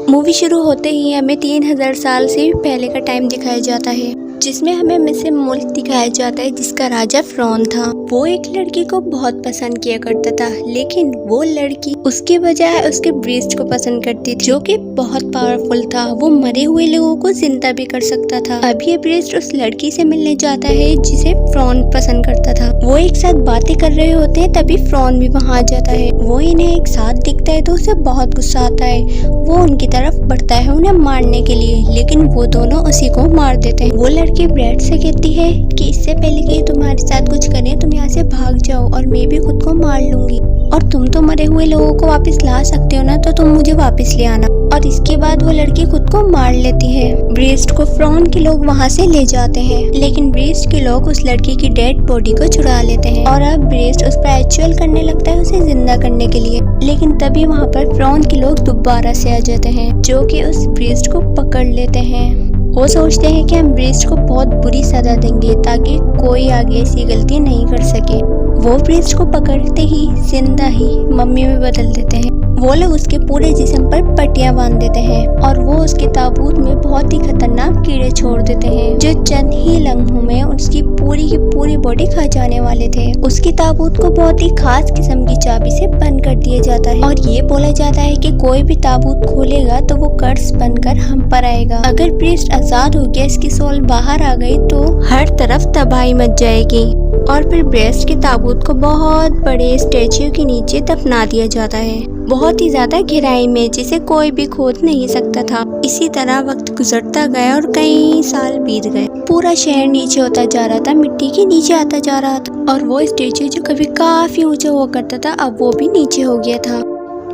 Movie शुरू होते ही हमें 3000 साल से भी पहले का टाइम दिखाया जाता है, जिसमें हमें मिस्र मुल्क दिखाया जाता है जिसका राजा फिरौन था। वो एक लड़की को बहुत पसंद किया करता था, लेकिन वो लड़की उसके बजाय उसके ब्रीस्ट को पसंद करती थी, जो कि बहुत पावरफुल था। वो मरे हुए लोगों को जिंदा भी कर सकता था। अब ये ब्रीस्ट उस लड़की से मिलने जाता है जिसे फिरौन पसंद करता था। वो एक साथ बातें कर रहे होते हैं, तभी फिरौन भी वहाँ आ जाता है। वो इन्हें एक साथ दिखता है तो उसे बहुत गुस्सा आता है। वो उनकी तरफ बढ़ता है उन्हें मारने के लिए, लेकिन वो दोनों उसी को मार देते हैं। वो लड़की ब्रैड से कहती है कि इससे पहले कि तुम्हारे साथ कुछ करें तुम यहाँ से भाग जाओ और मैं भी खुद को मार लूंगी, और तुम तो मरे हुए लोगों को वापस ला सकते हो ना, तो तुम मुझे वापस ले आना। और इसके बाद वो लड़की खुद को मार लेती है। ब्रीस्ट को फिरौन के लोग वहाँ से ले जाते हैं, लेकिन ब्रीस्ट के लोग उस लड़की की डेड बॉडी को चुरा लेते हैं और अब ब्रीस्ट उस पर रिचुअल करने लगता है उसे जिंदा करने के लिए। लेकिन तभी वहाँ पर फिरौन के लोग दोबारा से आ जाते हैं, जो कि उस ब्रीस्ट को पकड़ लेते हैं। वो सोचते हैं कि हम ब्रीस्ट को बहुत बुरी सजा देंगे ताकि कोई आगे ऐसी गलती नहीं कर सके। वो ब्रीस्ट को पकड़ते ही जिंदा ही मम्मी में बदल देते हैं। वो लोग उसके पूरे जिस्म पर पट्टियां बांध देते हैं और वो उसके ताबूत में बहुत ही खतरनाक कीड़े छोड़ देते हैं, जो चंद ही लम्हों में उसकी पूरी की पूरी बॉडी खा जाने वाले थे। उसकी ताबूत को बहुत ही खास किस्म की चाबी से बंद कर दिया जाता है और ये बोला जाता है कि कोई भी ताबूत खोलेगा तो वो कर्स बनकर हम पर आएगा। अगर ब्रीस्ट आजाद हो गया, इसकी सोल बाहर आ गई तो हर तरफ तबाही मच जाएगी। और फिर ब्रीस्ट के ताबूत को बहुत बड़े स्टैच्यू के नीचे दफना दिया जाता है, बहुत ही ज्यादा गहराई में, जिसे कोई भी खोद नहीं सकता था। इसी तरह वक्त गुजरता गया और कई साल बीत गए। पूरा शहर नीचे होता जा रहा था, मिट्टी के नीचे आता जा रहा था, और वो स्टैच्यू जो कभी काफी ऊंचा हुआ करता था अब वो भी नीचे हो गया था।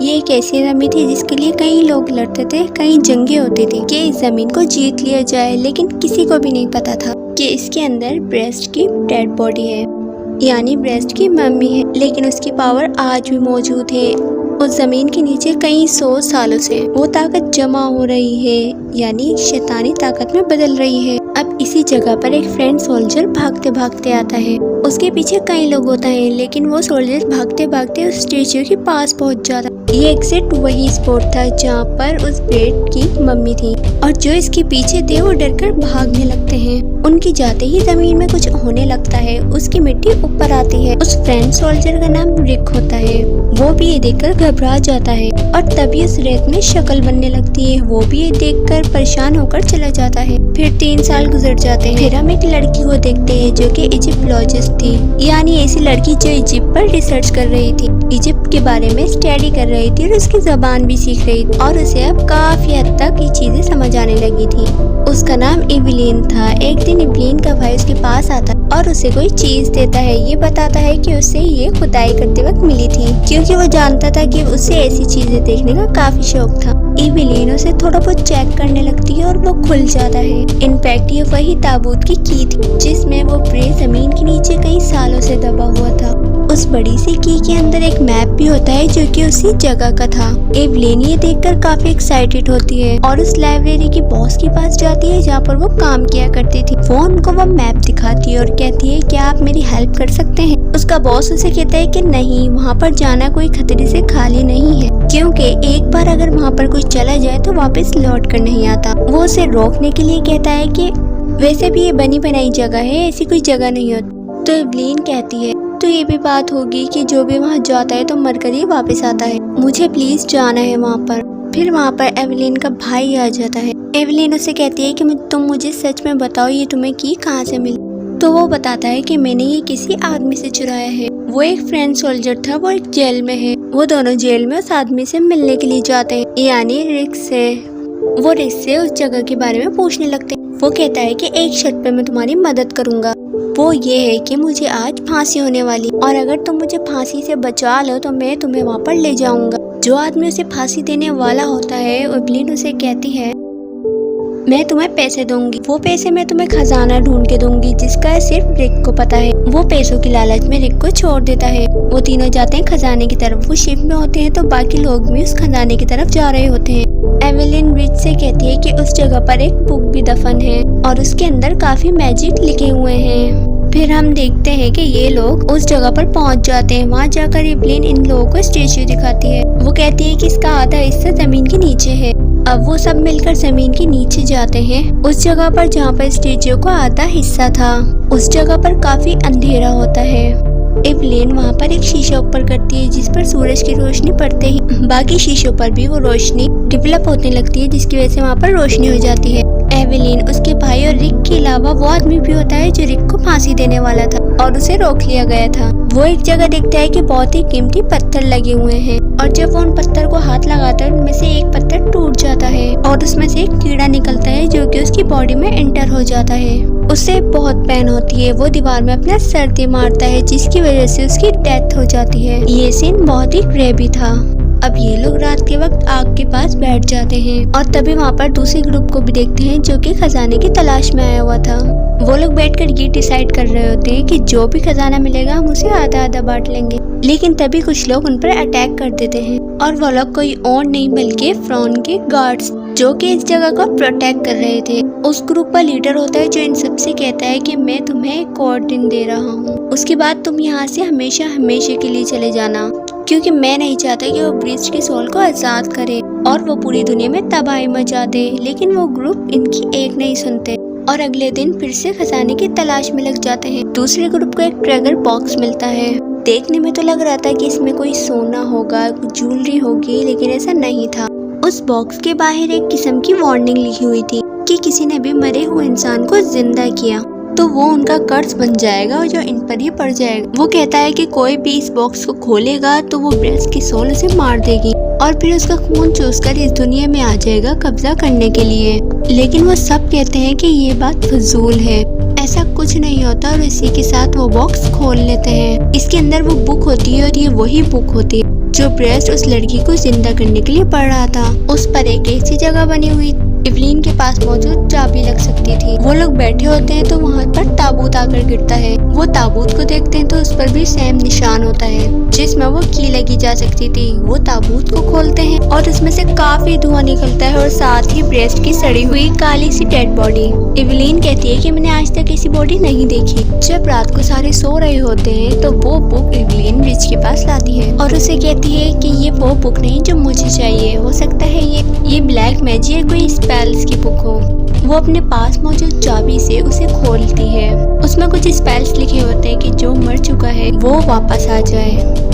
ये एक ऐसी जमीन थी जिसके लिए कई लोग लड़ते थे, कई जंगें होती थी कि इस जमीन को जीत लिया जाए, लेकिन किसी को भी नहीं पता था कि इसके अंदर ब्रीस्ट की डेड बॉडी है, यानी ब्रीस्ट की मम्मी है। लेकिन उसकी पावर आज भी मौजूद है। उस जमीन के नीचे कई 100 सालों से वो ताकत जमा हो रही है, यानी शैतानी ताकत में बदल रही है। अब इसी जगह पर एक फ्रेंड सोल्जर भागते भागते आता है। उसके पीछे कई लोग होते हैं, लेकिन वो सोल्जर भागते भागते उस स्टैच्यू के पास पहुंच जाता है। ये एग्जैक्ट वही स्पॉट था जहाँ पर उस ब्रैड की मम्मी थी, और जो इसके पीछे थे वो डरकर भागने लगते हैं। उनकी जाते ही जमीन में कुछ होने लगता है, उसकी मिट्टी ऊपर आती है। उस फ्रेंड सोल्जर का नाम रिक होता है। वो भी ये देखकर घबरा जाता है और तभी उस रेत में शक्ल बनने लगती है। वो भी ये देखकर परेशान होकर चला जाता है। फिर 3 साल गुजर जाते हैं। फिर हम एक लड़की को देखते हैं जो कि इजिप्टोलॉजिस्ट थी, यानी ऐसी लड़की जो इजिप्ट पर रिसर्च कर रही थी, इजिप्ट के बारे में स्टडी कर रही थी और उसकी जबान भी सीख रही थी, और उसे अब काफी हद तक ये चीजें समझ आने लगी थी। उसका नाम इवलीन था। एक दिन इवलीन का भाई उसके पास आता और उसे कोई चीज देता है। ये बताता है कि उसे ये खुदाई करते वक्त मिली थी, क्योंकि वो जानता था कि उसे ऐसी चीजें देखने का काफी शौक था। इवलीन उसे थोड़ा बहुत चेक करने लगती है और वो खुल जाता है। इनफैक्ट ये वही ताबूत की की थी जिसमें वो ब्रेड जमीन के नीचे कई सालों से दबा हुआ था। उस बड़ी सी की के अंदर एक मैप भी होता है जो कि उसी जगह का था। एवलीन ये देखकर काफी एक्साइटेड होती है और उस लाइब्रेरी की बॉस के पास जाती है जहाँ पर वो काम किया करती थी। वो उनको वो मैप दिखाती है और कहती है क्या आप मेरी हेल्प कर सकते हैं। उसका बॉस उसे कहता है कि नहीं, वहाँ पर जाना कोई खतरे से खाली नहीं है, क्योंकि एक बार अगर वहाँ पर कुछ चला जाए तो वापस लौट कर नहीं आता। वो उसे रोकने के लिए कहता है कि वैसे भी ये बनी बनाई जगह है, ऐसी कोई जगह नहीं होती। तो एवलीन कहती है तो ये भी बात होगी कि जो भी वहाँ जाता है तो मरकर ही वापस आता है, मुझे प्लीज जाना है वहाँ पर। फिर वहाँ पर एवलीन का भाई आ जाता है। एवलीन उसे कहती है कि तुम मुझे सच में बताओ ये तुम्हें की कहाँ से मिली। तो वो बताता है कि मैंने ये किसी आदमी से चुराया है। वो एक फ्रेंड सोल्जर था, वो एक जेल में है। वो दोनों जेल में उस आदमी से मिलने के लिए जाते हैं, यानी रिक से। वो रिक से उस जगह के बारे में पूछने लगते हैं। वो कहता है कि एक शर्त पे मैं तुम्हारी मदद करूंगा, वो ये है कि मुझे आज फांसी होने वाली, और अगर तुम मुझे फांसी से बचा लो तो मैं तुम्हें वहाँ पर ले जाऊंगा। जो आदमी उसे फांसी देने वाला होता है, एवलीन उसे कहती है मैं तुम्हें पैसे दूंगी। वो पैसे मैं तुम्हें खजाना ढूंढ के दूंगी जिसका सिर्फ रिक को पता है। वो पैसों की लालच में रिक को छोड़ देता है। वो तीनों जाते हैं खजाने की तरफ। वो शिप में होते हैं तो बाकी लोग भी उस खजाने की तरफ जा रहे होते हैं। एवलीन रिच से कहती है कि उस जगह पर एक बुक भी दफन है और उसके अंदर काफी मैजिक लिखे हुए हैं। फिर हम देखते हैं कि ये लोग उस जगह पर पहुंच जाते हैं। वहाँ जाकर एवलिन इन लोगों को स्टेच्यू दिखाती है। वो कहती है कि इसका आधा हिस्सा जमीन के नीचे है। अब वो सब मिलकर जमीन के नीचे जाते हैं, उस जगह पर जहाँ पर स्टेच्यू का आधा हिस्सा था। उस जगह पर काफी अंधेरा होता है। एवलिन वहाँ पर एक शीशा ऊपर करती है जिस पर सूरज की रोशनी पड़ते ही बाकी शीशों पर भी वो रोशनी डेवलप होने लगती है, जिसकी वजह से वहाँ पर रोशनी हो जाती है। एवलिन, उसके भाई और रिक के अलावा वो आदमी भी होता है जो रिक को फांसी देने वाला था और उसे रोक लिया गया था। वो एक जगह देखता है कि बहुत ही कीमती पत्थर लगे हुए हैं और जब वो उन पत्थर को हाथ लगाता है उनमें से एक पत्थर टूट जाता है और उसमें से एक कीड़ा निकलता है जो कि उसकी बॉडी में एंटर हो जाता है। उससे बहुत पेन होती है। वो दीवार में अपना सर दे मारता है जिसकी वजह से उसकी डेथ हो जाती है। ये सीन बहुत ही ग्रेवी था। अब ये लोग रात के वक्त आग के पास बैठ जाते हैं और तभी वहाँ पर दूसरे ग्रुप को भी देखते हैं जो कि खजाने की तलाश में आया हुआ था। वो लोग बैठकर ये डिसाइड कर रहे होते हैं कि जो भी खजाना मिलेगा हम उसे आधा आधा बांट लेंगे। लेकिन तभी कुछ लोग उन पर अटैक कर देते हैं और वो लोग कोई और नहीं बल्कि फ्रॉन के गार्ड्स जो कि इस जगह को प्रोटेक्ट कर रहे थे। उस ग्रुप का लीडर होता है जो इन सबसे कहता है कि मैं तुम्हें एक और दिन दे रहा हूँ, उसके बाद तुम यहाँ से हमेशा हमेशा के लिए चले जाना, क्योंकि मैं नहीं चाहता कि वो ब्रीच के सोल को आजाद करे और वो पूरी दुनिया में तबाही मचा दे। लेकिन वो ग्रुप इनकी एक नहीं सुनते और अगले दिन फिर से खजाने की तलाश में लग जाते हैं। दूसरे ग्रुप को एक ट्रेगर बॉक्स मिलता है। देखने में तो लग रहा था कि इसमें कोई सोना होगा, कुछ ज्वेलरी होगी, लेकिन ऐसा नहीं था। उस बॉक्स के बाहर एक किस्म की वार्निंग लिखी हुई थी कि किसी ने भी मरे हुए इंसान को जिंदा किया तो वो उनका कर्ज बन जाएगा और जो इन पर ही पड़ जाएगा। वो कहता है कि कोई भी इस बॉक्स को खोलेगा तो वो ब्रेस्ट की सोल उसे मार देगी और फिर उसका खून चूसकर इस दुनिया में आ जाएगा कब्जा करने के लिए। लेकिन वो सब कहते हैं कि ये बात फजूल है, ऐसा कुछ नहीं होता और इसी के साथ वो बॉक्स खोल लेते हैं। इसके अंदर वो बुक होती है और ये वही बुक होती है जो ब्रेस्ट उस लड़की को जिंदा करने के लिए पढ़ रहा था। उस पर एक ऐसी जगह बनी हुई एवलिन के पास मौजूद चाबी लग सकती थी। वो लोग बैठे होते हैं तो वहाँ पर ताबूत आकर गिरता है। वो ताबूत को देखते हैं तो उस पर भी सेम निशान होता है जिसमें वो की लगी जा सकती थी। वो ताबूत को खोलते हैं और उसमें से काफी धुआं निकलता है और साथ ही ब्रेस्ट की सड़ी हुई काली सी डेड बॉडी। एवलिन कहती है कि मैंने आज तक ऐसी बॉडी नहीं देखी। जब रात को सारे सो रहे होते हैं तो वो बुक एवलिन ब्रिज के पास लाती है और उसे कहती है कि ये वो बुक नहीं जो मुझे चाहिए, हो सकता है ये ब्लैक मैजिक कोई स्पेल्स की बुक हो। वो अपने पास मौजूद चाबी से उसे खोलती है। उसमें कुछ स्पेल्स लिखे होते हैं कि जो मर चुका है वो वापस आ जाए।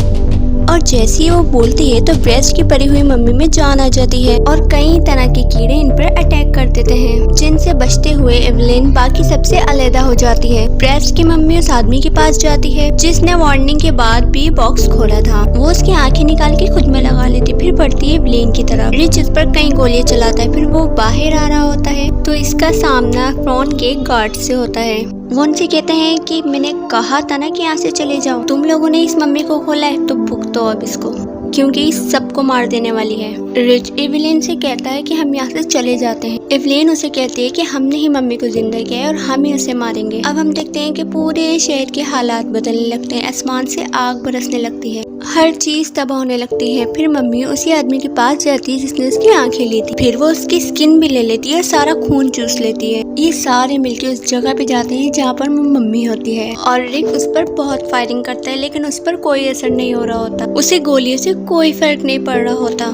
और जैसे ही वो बोलती है तो ब्रेस्ट की पड़ी हुई मम्मी में जान आ जाती है और कई तरह के कीड़े इन पर अटैक कर देते हैं, जिनसे बचते हुए एवलिन बाकी सबसे अलग हो जाती है। ब्रेस्ट की मम्मी उस आदमी के पास जाती है जिसने वार्निंग के बाद भी बॉक्स खोला था। वो उसकी आंखें निकाल के खुद में लगा लेती, फिर बढ़ती है एवलिन की तरफ। रिच उस पर कई गोलियां चलाता है। फिर वो बाहर आ रहा होता है तो इसका सामना फ्रॉन के गार्ड से होता है। वो उनसे कहते हैं कि मैंने कहा था ना कि यहाँ से चले जाओ, तुम लोगों ने इस मम्मी को खोला है तो भुगतो अब इसको, क्योंकि इस सबको मार देने वाली है। रिच एवलिन से कहता है कि हम यहाँ से चले जाते हैं। एवलिन उसे कहती है कि हमने ही मम्मी को जिंदा किया है और हम ही उसे मारेंगे। अब हम देखते हैं कि पूरे शहर के हालात बदलने लगते हैं। आसमान से आग बरसने लगती है, हर चीज तबाह होने लगती है। फिर मम्मी उसी आदमी के पास जाती है जिसने उसकी आंखें ली थी। फिर वो उसकी स्किन भी ले लेती है, सारा खून चूस लेती है। ये सारे मिलके उस जगह पे जाते हैं जहाँ पर मम्मी होती है और रिक उस पर बहुत फायरिंग करता है, लेकिन उस पर कोई असर नहीं हो रहा होता। उसे गोलियों से कोई फर्क नहीं पड़ रहा होता।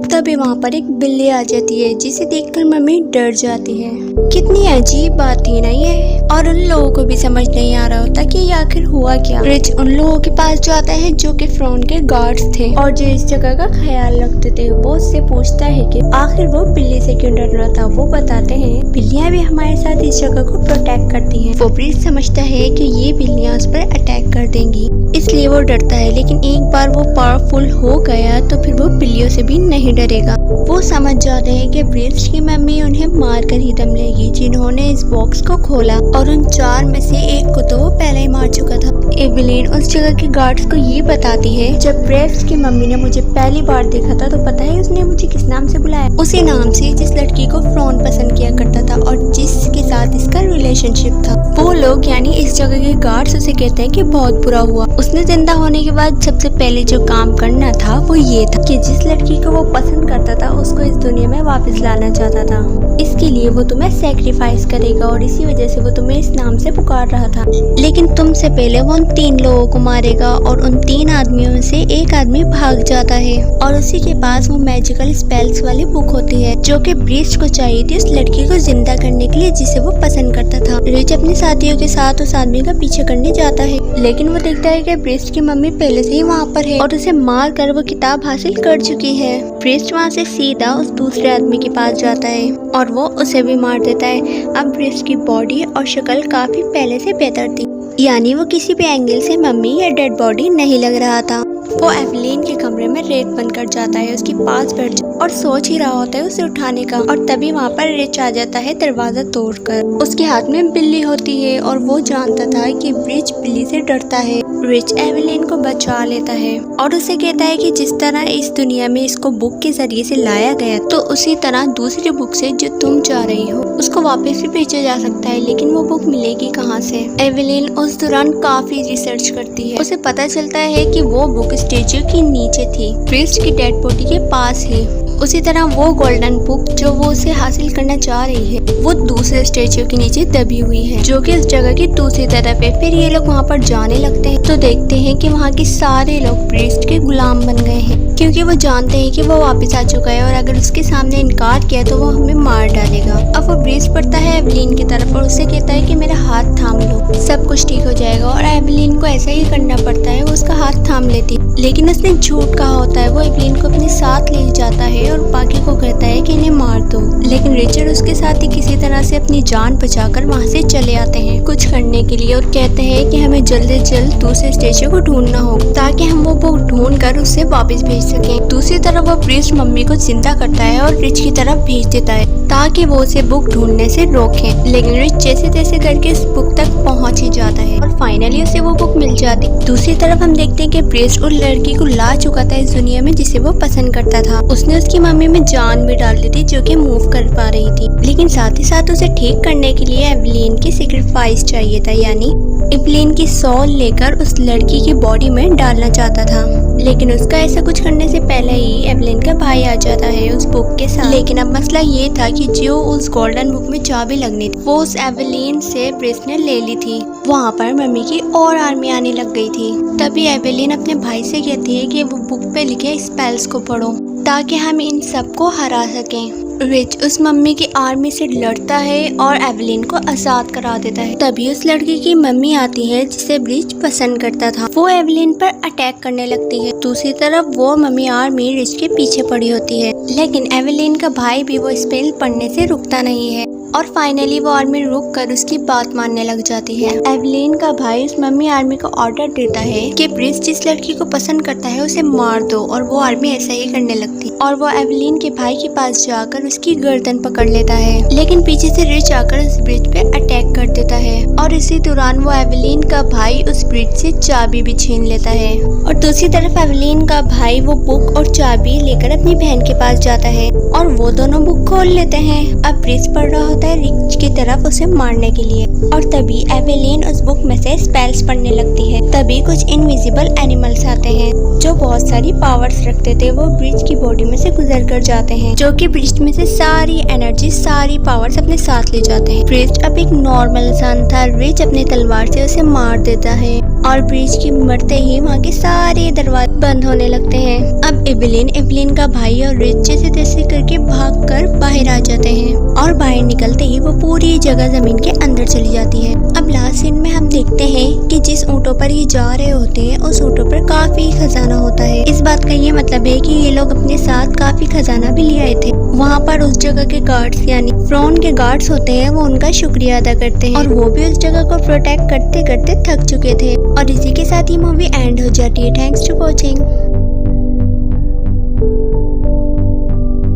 तभी वहाँ पर एक बिल्ली आ जाती है जिसे देखकर मम्मी डर जाती है। कितनी अजीब बात थी ना ये, और उन लोगों को भी समझ नहीं आ रहा होता कि ये आखिर हुआ क्या। रिच उन लोगों के पास जाता है जो कि फ्रॉन के गार्ड्स थे और जो इस जगह का ख्याल रखते थे। वो उससे पूछता है कि आखिर वो बिल्ली से क्यों डर रहा था। वो बताते हैं बिल्लियां भी हमारे साथ इस जगह को प्रोटेक्ट करती हैं। वो ब्रिज समझता है कि ये बिल्लियां उस पर अटैक कर देंगी, इसलिए वो डरता है। लेकिन एक बार वो पावरफुल हो गया तो फिर वो बिल्लियों से भी नहीं डरेगा। वो समझ जाते हैं कि ब्रिज की मम्मी उन्हें मार कर ही दम लेगी, जिन्होंने इस बॉक्स को खोला, और उन 4 में से एक को तो वो पहले ही मार चुका था। एवेलिन उस जगह के गार्ड्स को ये बताती है, जब ब्रेव्स की मम्मी ने मुझे पहली बार देखा था तो पता है उसने मुझे किस नाम से बुलाया? उसी नाम से जिस लड़की को फ्रॉन पसंद किया करता था और जिसके साथ इसका रिलेशनशिप था। वो लोग यानी इस जगह के गार्ड्स उसे कहते हैं कि बहुत बुरा हुआ। उसने जिंदा होने के बाद सबसे पहले जो काम करना था वो ये था कि जिस लड़की को वो पसंद करता था उसको इस दुनिया में वापस लाना चाहता था। इसके लिए वो तुम्हें सेक्रीफाइस करेगा और इसी वजह से वो तुम्हें इस नाम से पुकार रहा था। लेकिन तुमसे पहले वो उन 3 लोगों को मारेगा और उन 3 आदमियों में से एक आदमी भाग जाता है और उसी के पास वो मैजिकल स्पेल्स वाली बुक होती है जो कि ब्रीच को चाहिए थी उस लड़की को जिंदा करने के लिए जिसे वो पसंद करता था। रिच अपने साथियों के साथ उस आदमी का पीछे करने जाता है, लेकिन वो देखता है कि ब्रीच की मम्मी पहले से ही वहाँ पर है और उसे मार कर वो किताब हासिल कर चुकी है। ब्रीच वहाँ से सीधा उस दूसरे आदमी के पास जाता है और वो उसे भी मार देता है। अब ब्रीच की बॉडी और शक्ल काफी पहले से बेहतर थी, यानी वो किसी भी एंगल से मम्मी या डेड बॉडी नहीं लग रहा था। वो एवेलिन के कमरे में रेत बंद कर जाता है, उसके पास बैठ और सोच ही रहा होता है उसे उठाने का, और तभी वहाँ पर रिच आ जाता है दरवाजा तोड़कर। उसके हाथ में बिल्ली होती है और वो जानता था कि ब्रीच बिल्ली से डरता है। रिच एवेलिन को बचा लेता है और उसे कहता है कि जिस तरह इस दुनिया में इसको बुक के जरिए से लाया गया तो उसी तरह दूसरी बुक से जो तुम चाह रही हो उसको वापस भी भेजा जा सकता है, लेकिन वो बुक मिलेगी कहाँ से? एवेलिन उस दौरान काफी रिसर्च करती है। उसे पता चलता है कि वो बुक स्टेच्यू के नीचे थी, प्रीस्ट की डेड बॉडी के पास ही। उसी तरह वो गोल्डन बुक जो वो उसे हासिल करना चाह रही है वो दूसरे स्टेच्यू के नीचे दबी हुई है जो कि उस जगह की दूसरी तरफ है। फिर ये लोग वहाँ पर जाने लगते हैं तो देखते हैं कि वहाँ के सारे लोग प्रीस्ट के गुलाम बन गए हैं क्योंकि वो जानते हैं कि वो वापस आ चुका है और अगर उसके सामने इनकार किया तो वो हमें मार डालेगा। अब वो ब्रीच पड़ता है एवेलिन की तरफ और उससे कहता है कि मेरा हाथ थाम लो, सब कुछ ठीक हो जाएगा। और एवेलिन को ऐसा ही करना पड़ता है, वो उसका हाथ थाम लेती, लेकिन उसने झूठ कहा होता है। वो एवेलिन को अपने साथ ले जाता है और बाकी को कहता है कि इन्हें मार दो, लेकिन रिचर्ड उसके साथ ही किसी तरह से अपनी जान बचाकर वहाँ से चले आते हैं कुछ करने के लिए और कहते हैं कि हमें जल्द से जल्द दूसरे स्टेच्यू को ढूंढना होगा ताकि हम वो बुक ढूंढ कर उससे वापस भेज सकें। दूसरी तरफ वो प्रीस्ट मम्मी को जिंदा करता है और रिच की तरफ भेज देता है ताकि वो उसे बुक ढूंढने से रोके, लेकिन रिच जैसे तैसे करके इस बुक तक पहुंच ही जाता है और फाइनली उसे वो बुक मिल जाती। दूसरी तरफ हम देखते हैं कि प्रीस्ट उस लड़की को ला चुका था इस दुनिया में जिसे वो पसंद करता था। उसने उसकी मम्मी में जान भी डाल दी थी जो कि मूव कर पा रही थी, लेकिन साथ ही साथ उसे ठीक करने के लिए एवेलिन की सैक्रिफाइस चाहिए था, यानी एवेलिन की सोल लेकर उस लड़की की बॉडी में डालना चाहता था। लेकिन उसका ऐसा कुछ करने से पहले ही एवेलिन का भाई आ जाता है उस बुक के साथ। लेकिन अब मसला ये था कि जो उस गोल्डन बुक में चाबी लगनी थी वो उस एवेलिन से प्रीस्ट ने ले ली थी। वहाँ पर मम्मी की और आर्मी आने लग गई थी। तभी एवेलिन अपने भाई से कहती है कि वो बुक पे लिखे स्पेल्स को पढ़ो ताकि हम इन सबको हरा सकें। रिच उस मम्मी की आर्मी से लड़ता है और एवेलिन को आजाद करा देता है। तभी उस लड़की की मम्मी आती है जिसे ब्रीच पसंद करता था, वो एवेलिन पर अटैक करने लगती है। दूसरी तरफ वो मम्मी आर्मी रिच के पीछे पड़ी होती है, लेकिन एवेलिन का भाई भी वो स्पेल पढ़ने से रुकता नहीं है और फाइनली वो आर्मी रुक कर उसकी बात मानने लग जाती है। एवेलिन का भाई उस मम्मी आर्मी को ऑर्डर देता है कि ब्रीच जिस लड़की को पसंद करता है उसे मार दो और वो आर्मी ऐसा ही करने लगती और वो एवेलिन के भाई के पास जाकर उसकी गर्दन पकड़ लेता है, लेकिन पीछे से रिच आकर उस ब्रीच पे अटैक कर देता है और इसी दौरान वो एवेलिन का भाई उस ब्रीच से चाबी भी छीन लेता है। और दूसरी तरफ एवेलिन का भाई वो बुक और चाबी लेकर अपनी बहन के पास जाता है और वो दोनों बुक खोल लेते हैं। अब ब्रीच पढ़ रहा होता है रिच की तरफ उसे मारने के लिए और तभी एवेलिन उस बुक में से स्पेल्स पढ़ने लगती है। तभी कुछ इनविजिबल एनिमल्स आते हैं जो बहुत सारी पावर्स रखते थे, वो ब्रीच की बॉडी में से गुजर कर जाते हैं जो कि ब्रीच में से सारी एनर्जी सारी पावर्स अपने साथ ले जाते हैं। ब्रीच अब एक नॉर्मल इंसान था। रिच अपनी तलवार से उसे मार देता है और ब्रीच की मरते ही वहाँ के सारे दरवाजे बंद होने लगते हैं। अब एवेलिन का भाई और रिच जैसे तैसे करके भागकर बाहर आ जाते हैं और बाहर निकलते ही वो पूरी जगह जमीन के अंदर चली जाती है। अब लास्ट सीन में हम देखते हैं कि जिस ऊँटों पर ये जा रहे होते हैं उस ऊँटों पर काफी खजाना होता है। इस बात का ये मतलब है कि ये लोग अपने साथ काफी खजाना भी ले आए थे। वहाँ पर उस जगह के गार्ड्स यानी फ्रॉन के गार्ड्स होते हैं, वो उनका शुक्रिया अदा करते हैं और वो भी उस जगह को प्रोटेक्ट करते करते थक चुके थे। और इसी के साथ ही मूवी एंड हो जाती है। Thanks to watching.